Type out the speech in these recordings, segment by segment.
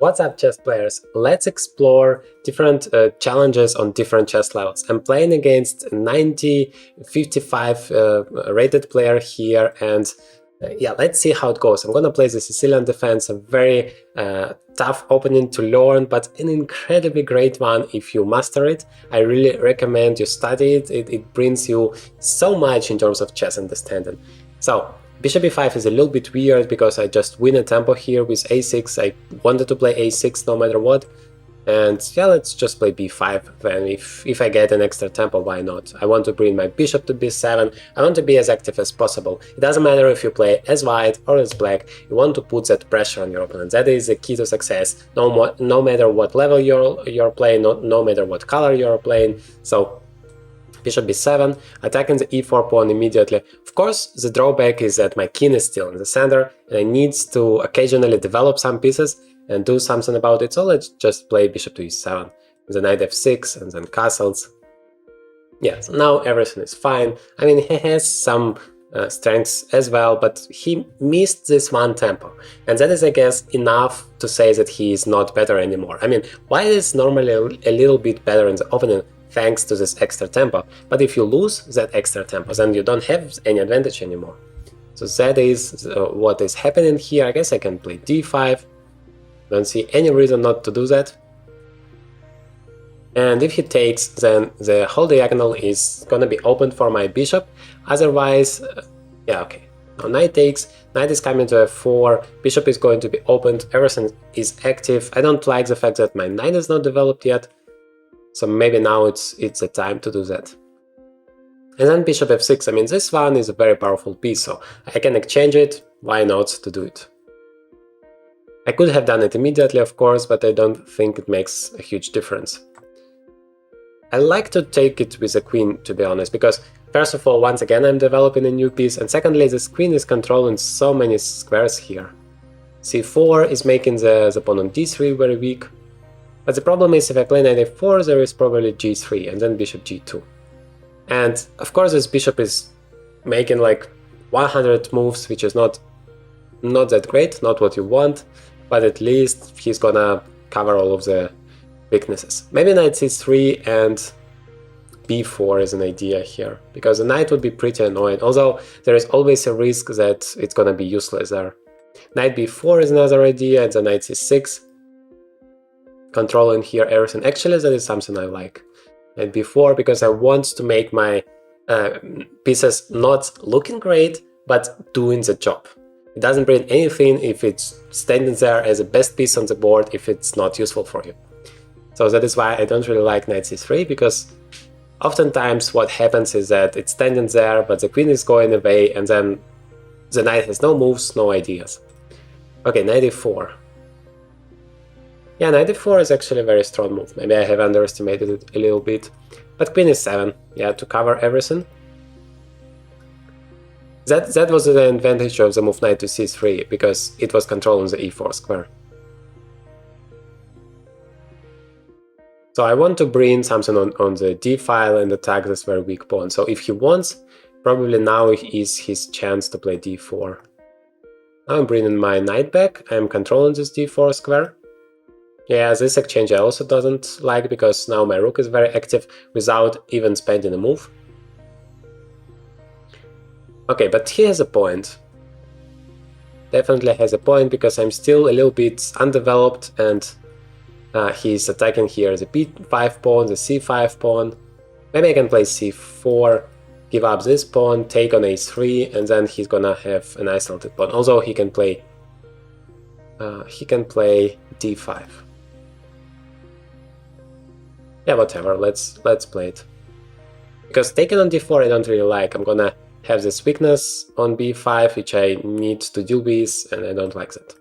What's up, chess players? Let's explore different challenges on different chess levels. I'm playing against 90, 55 rated player here, and yeah, let's see how it goes. I'm gonna play the Sicilian defense, a very tough opening to learn, but an incredibly great one if you master it. I really recommend you study it. It brings you so much in terms of chess understanding. So, Bishop e5 is a little bit weird because I just win a tempo here with a6. I wanted to play a6 no matter what. And yeah, let's just play b5 then. If I get an extra tempo, why not? I want to bring my bishop to b7. I want to be as active as possible. It doesn't matter if you play as white or as black. You want to put that pressure on your opponent. That is the key to success. No matter what level you're playing, no matter what color you're playing. So Bishop b7, attacking the e4 pawn immediately. Of course, the drawback is that my king is still in the center, and I need to occasionally develop some pieces and do something about it, so let's just play bishop to e7, then knight f6, and then castles. Yeah, so now everything is fine. I mean, he has some strengths as well, but he missed this one tempo, and that is, I guess, enough to say that he is not better anymore. I mean, white is normally a little bit better in the opening, thanks to this extra tempo, but if you lose that extra tempo, then you don't have any advantage anymore. So that is what is happening here. I guess I can play d5, don't see any reason not to do that. And if he takes, then the whole diagonal is gonna be open for my bishop, otherwise, yeah, okay. Now knight takes, knight is coming to f4, bishop is going to be opened, everything is active. I don't like the fact that my knight is not developed yet. So maybe now it's the time to do that. And then bishop f6, I mean, this one is a very powerful piece, so I can exchange it, why not to do it? I could have done it immediately, of course, but I don't think it makes a huge difference. I like to take it with a queen, to be honest, because first of all, once again, I'm developing a new piece, and secondly, this queen is controlling so many squares here. c4 is making the pawn on d3 very weak. But the problem is, if I play knight f4, there is probably g3 and then bishop g2. And of course this bishop is making like 100 moves, which is not that great, not what you want, but at least he's gonna cover all of the weaknesses. Maybe knight c3 and b4 is an idea here, because the knight would be pretty annoying, although there is always a risk that it's gonna be useless there. Knight b4 is another idea, and then knight c6. Controlling here everything. Actually, that is something I like. And before, because I want to make my pieces not looking great, but doing the job. It doesn't bring anything if it's standing there as a best piece on the board if it's not useful for you. So that is why I don't really like knight c3, because oftentimes what happens is that it's standing there, but the queen is going away, and then the knight has no moves, no ideas. Okay, knight e4. Yeah, knight e4 is actually a very strong move. Maybe I have underestimated it a little bit. But queen e7, yeah, to cover everything. That was the advantage of the move knight to c3, because it was controlling the e4 square. So I want to bring something on the d file and attack this very weak pawn. So if he wants, probably now is his chance to play d4. Now I'm bringing my knight back. I'm controlling this d4 square. Yeah, this exchange I also don't like, because now my rook is very active without even spending a move. Okay, but he has a point. Definitely has a point, because I'm still a little bit undeveloped, and he's attacking here the b5 pawn, the c5 pawn. Maybe I can play c4, give up this pawn, take on a3, and then he's gonna have an isolated pawn. Although he can play d5. Yeah, whatever, let's play it. Because taking on d4 I don't really like. I'm gonna have this weakness on b5, which I need to deal with, and I don't like that.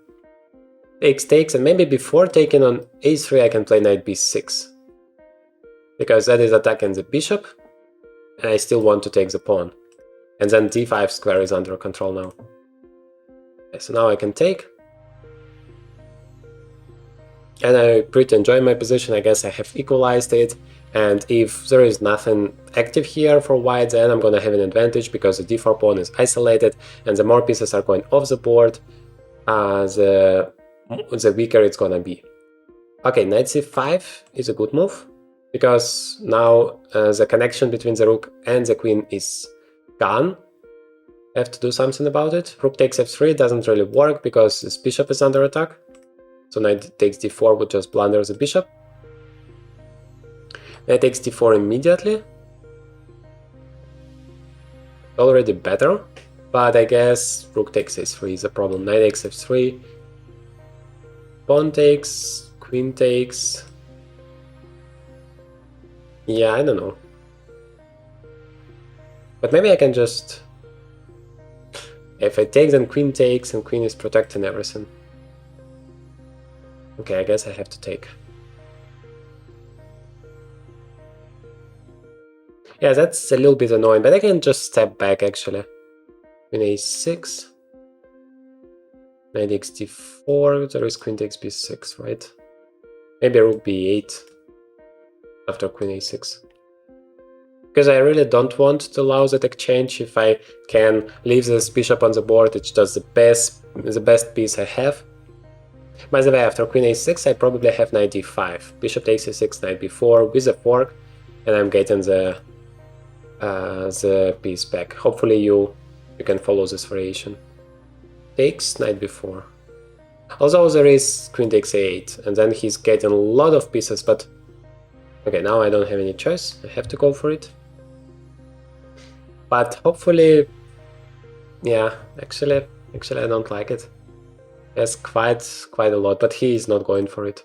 Takes, and maybe before taking on a3 I can play knight b6. Because that is attacking the bishop, and I still want to take the pawn. And then d5 square is under control now. Okay, so now I can take. And I pretty enjoy my position. I guess I have equalized it, and if there is nothing active here for white, then I'm gonna have an advantage, because the d4 pawn is isolated, and the more pieces are going off the board, the weaker it's gonna be. Okay, knight c5 is a good move, because now the connection between the rook and the queen is gone. I have to do something about it. Rook takes f3 doesn't really work because this bishop is under attack. So knight takes d4 would just blunder the bishop. Knight takes d4 immediately. Already better, but I guess rook takes a3 is a problem. Knight takes f3. Pawn takes, queen takes. Yeah, I don't know. But maybe I can just... If I take, then queen takes, and queen is protecting everything. Okay, I guess I have to take. Yeah, that's a little bit annoying, but I can just step back actually. Queen a6. Knight takes d4, there is queen takes b6, right? Maybe rook b8 after queen a6. Because I really don't want to allow that exchange. If I can leave this bishop on the board, it's just the best piece I have. By the way, after queen a6, I probably have knight d5. Bishop takes a6, knight b4 with a fork, and I'm getting the piece back. Hopefully you can follow this variation. Takes, knight b4. Although there is queen takes a8, and then he's getting a lot of pieces, but okay, now I don't have any choice. I have to go for it. But hopefully, yeah, actually I don't like it. Yes, quite a lot, but he is not going for it.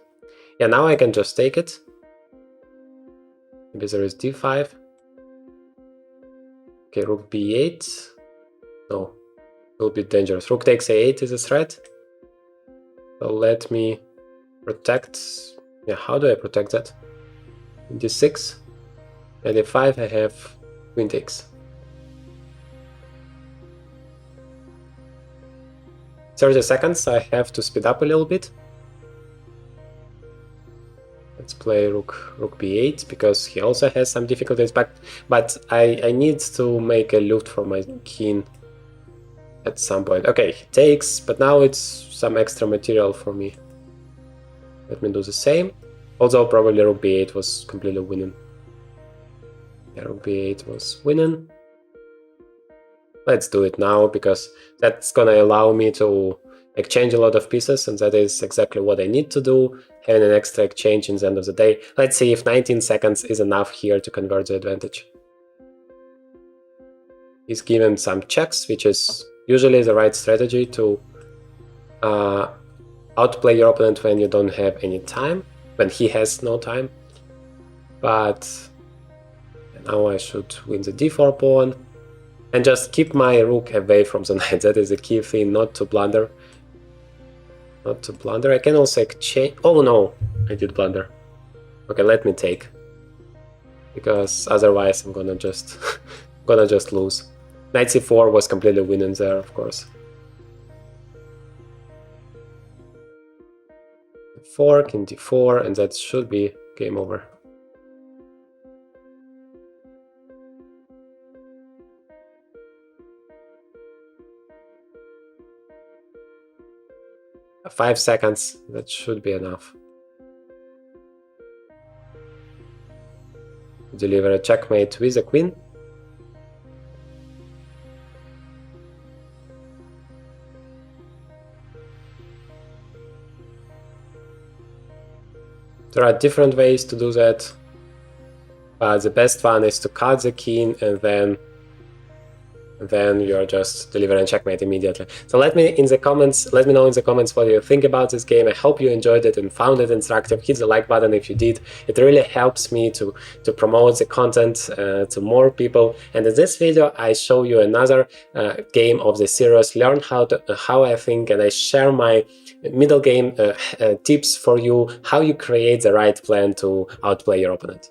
Yeah, now I can just take it. Maybe there is d5. Okay, rook b8. No, it will be dangerous. Rook takes a8 is a threat. So let me protect. Yeah, how do I protect that? d6. At d5 I have queen takes. 30 seconds, I have to speed up a little bit. Let's play rook b8, because he also has some difficulties, but I need to make a loot for my king at some point. Okay, he takes, but now it's some extra material for me. Let me do the same. Although probably rook b8 was completely winning. Yeah, rook b8 was winning. Let's do it now, because that's gonna allow me to exchange a lot of pieces, and that is exactly what I need to do, having an extra exchange in the end of the day. Let's see if 19 seconds is enough here to convert the advantage. He's given some checks, which is usually the right strategy to outplay your opponent when you don't have any time, when he has no time. But now I should win the d4 pawn. And just keep my rook away from the knight. That is the key thing, not to blunder. Not to blunder. I can also exchange... Oh no, I did blunder. Okay, let me take. Because otherwise I'm gonna just lose. Knight c4 was completely winning there, of course. 4, king d4, and that should be game over. Five seconds, that should be enough. Deliver a checkmate with a queen. There are different ways to do that, but the best one is to cut the king and then you're just delivering checkmate immediately. So let me know in the comments what you think about this game. I hope you enjoyed it and found it instructive. Hit the like button if you did. It really helps me to promote the content to more people. And in this video I show you another game of the series, learn how I think, and I share my middle game tips for you, how you create the right plan to outplay your opponent.